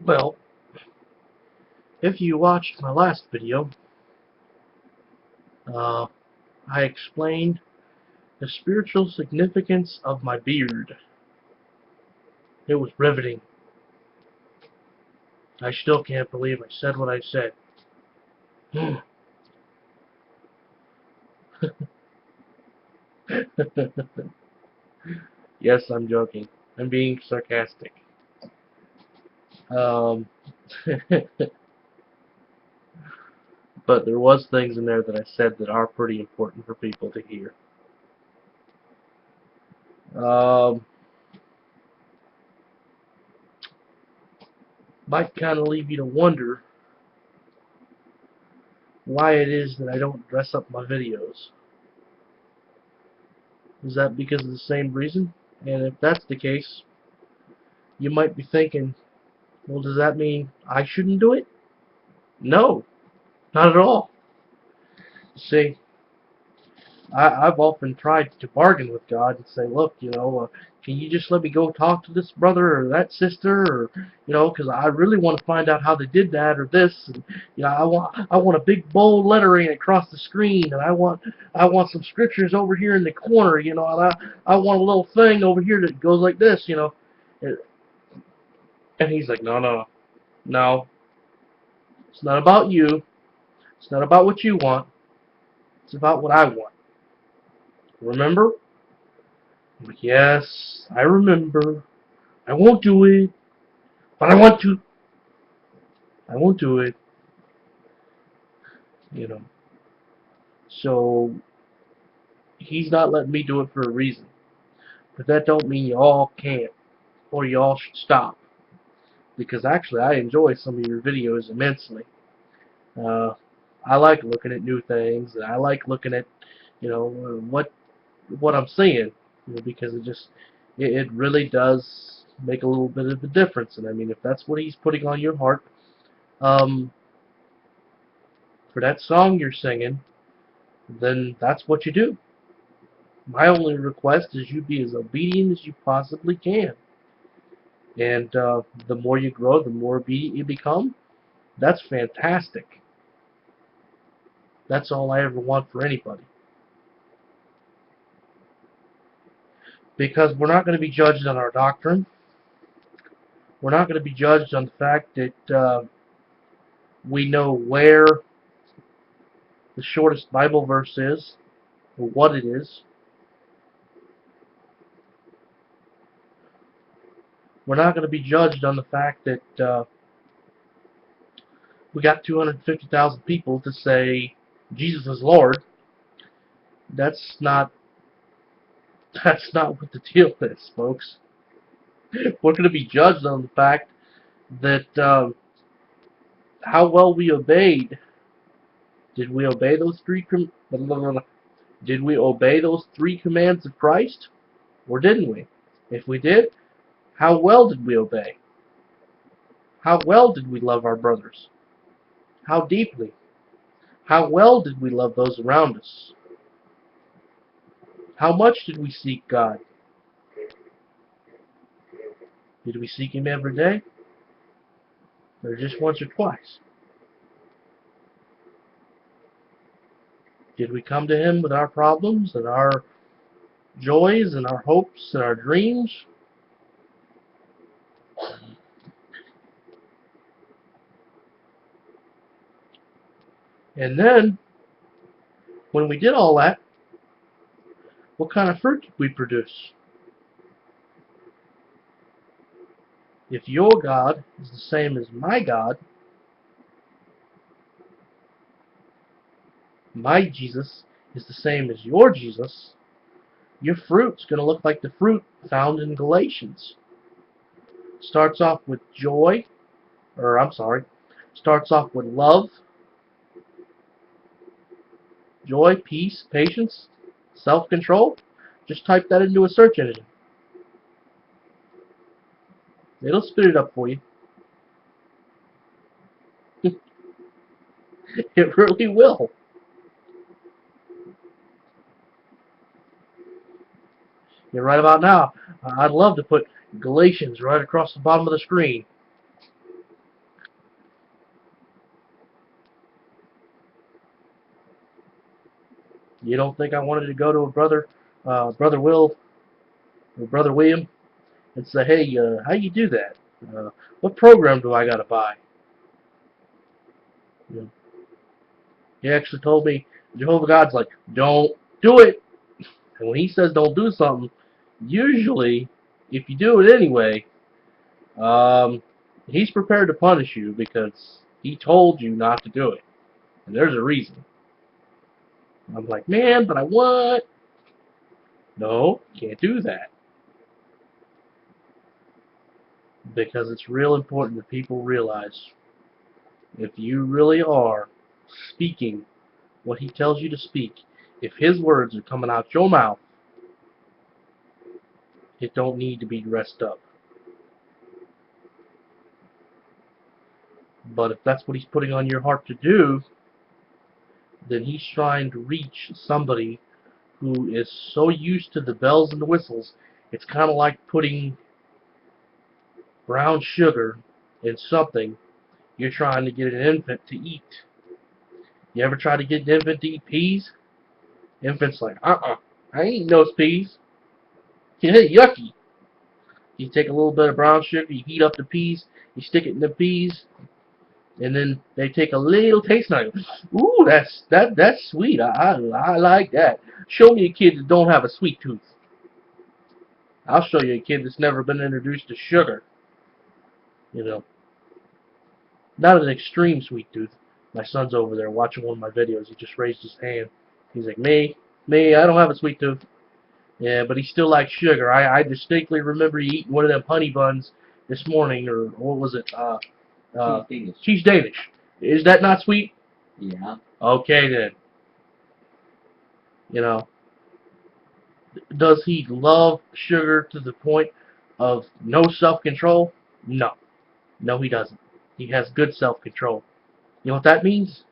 Well, if you watched my last video, uh, I explained the spiritual significance of my beard. It was riveting. I still can't believe I said what I said. Yes, I'm joking. I'm being sarcastic. Um, but there was things in there that I said that are pretty important for people to hear. Um, might kind of leave you to wonder why it is that I don't dress up my videos. Is that because of the same reason? And if that's the case, you might be thinking, well, does that mean I shouldn't do it? No, not at all. See, I've often tried to bargain with God and say, look, can you just let me go talk to this brother or that sister, or because I really want to find out how they did that or this, and I want a big bold lettering across the screen, and I want some scriptures over here in the corner, and I want a little thing over here that goes like this. And he's like, no, no, no, it's not about you. It's not about what you want. It's about what I want. Remember? I'm like, yes, I remember. I won't do it, but I want to. I won't do it. You know. So he's not letting me do it for a reason. But that don't mean y'all can't or y'all should stop. Because actually, I enjoy some of your videos immensely. Uh, I like looking at new things, and I like looking at, what I'm seeing. Because it really does make a little bit of a difference. And I mean, if that's what he's putting on your heart, um, for that song you're singing, then that's what you do. My only request is you be as obedient as you possibly can. And the more you grow, the more obedient you become. That's fantastic. That's all I ever want for anybody. Because we're not going to be judged on our doctrine. We're not going to be judged on the fact that we know where the shortest Bible verse is, or what it is. We're not going to be judged on the fact that we got 250,000 people to say Jesus is Lord. That's not what the deal is, folks. We're going to be judged on the fact that how well we obeyed. Did we obey those Did we obey those three commands of Christ, or didn't we? If we did, how well did we obey? How well did we love our brothers? How deeply? How well did we love those around us? How much did we seek God? Did we seek Him every day? Or just once or twice? Did we come to Him with our problems and our joys and our hopes and our dreams? And then, when we did all that, what kind of fruit did we produce? If your God is the same as my God, my Jesus is the same as your Jesus, your fruit's going to look like the fruit found in Galatians. Starts off with joy, starts off with love, joy, peace, patience, self-control. Just type that into a search engine. It'll spit it up for you. It really will. Yeah, right about now, I'd love to put Galatians right across the bottom of the screen. You don't think I wanted to go to a brother Will or brother William and say, hey, how you do that? What program do I gotta buy? You know, he actually told me, Jehovah God's like, don't do it. And when he says don't do something, usually, if you do it anyway, um, he's prepared to punish you because he told you not to do it. And there's a reason. I'm like, man, but I want. No, can't do that. Because it's real important that people realize if you really are speaking what he tells you to speak, if his words are coming out your mouth, it don't need to be dressed up. But if that's what he's putting on your heart to do, then he's trying to reach somebody who is so used to the bells and the whistles, it's kind of like putting brown sugar in something you're trying to get an infant to eat. You ever try to get an infant to eat peas? Infant's like, I ain't those peas. Yucky. You take a little bit of brown sugar, you heat up the peas, you stick it in the peas, and then they take a little taste and I go, ooh, that's sweet. I like that. Show me a kid that don't have a sweet tooth. I'll show you a kid that's never been introduced to sugar. You know, not an extreme sweet tooth. My son's over there watching one of my videos. He just raised his hand. He's like, me, I don't have a sweet tooth. Yeah, but he still likes sugar. I distinctly remember he eating one of them honey buns this morning, or what was it? Cheese Danish. Cheese Danish. Is that not sweet? Yeah. Okay then. You know, does he love sugar to the point of no self-control? No. No, he doesn't. He has good self-control. You know what that means?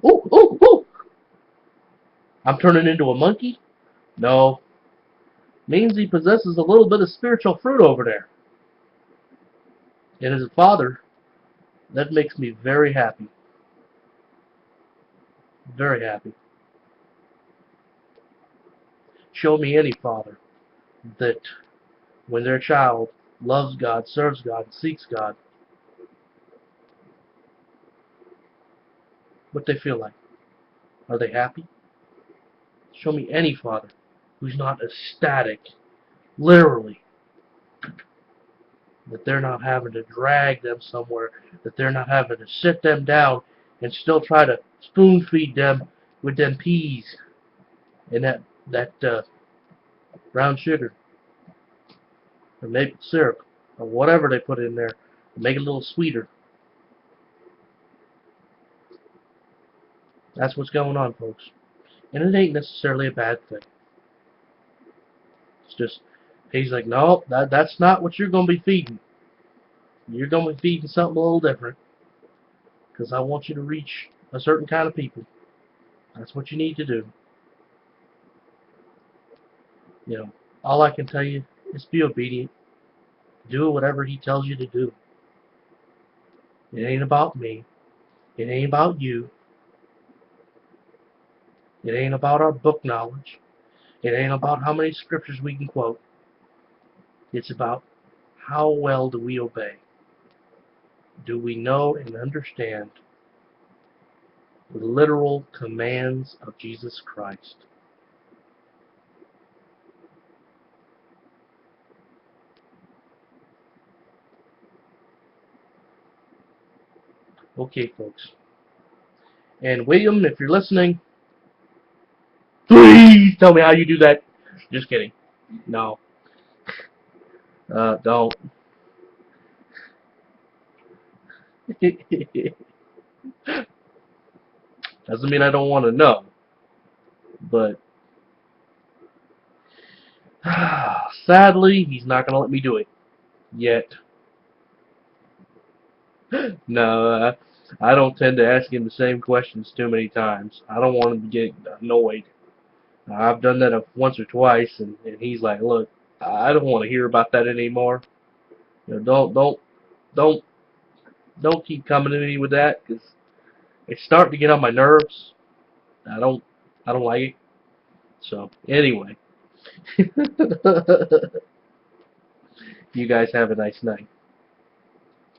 Ooh, ooh, ooh! I'm turning into a monkey? No. Means he possesses a little bit of spiritual fruit over there. And as a father, that makes me very happy. Very happy. Show me any father that when their child loves God, serves God, seeks God, what they feel like. Are they happy? Show me any father who's not ecstatic, literally, that they're not having to drag them somewhere, that they're not having to sit them down and still try to spoon feed them with them peas and that brown sugar or maple syrup or whatever they put in there to make it a little sweeter. That's what's going on, folks. And it ain't necessarily a bad thing. It's just, he's like, no, that's not what you're going to be feeding. You're going to be feeding something a little different. Because I want you to reach a certain kind of people. That's what you need to do. You know, all I can tell you is be obedient. Do whatever he tells you to do. It ain't about me. It ain't about you. It ain't about our book knowledge. It ain't about how many scriptures we can quote. It's about how well do we obey. Do we know and understand the literal commands of Jesus Christ? Okay, folks. And William, if you're listening, please tell me how you do that. Just kidding. No. Don't. Doesn't mean I don't want to know. But sadly, he's not going to let me do it. Yet. No, I don't tend to ask him the same questions too many times. I don't want him to get annoyed. I've done that once or twice, and he's like, "Look, I don't want to hear about that anymore. You know, don't, don't keep coming to me with that, because it's starting to get on my nerves." I don't like it. So anyway, you guys have a nice night.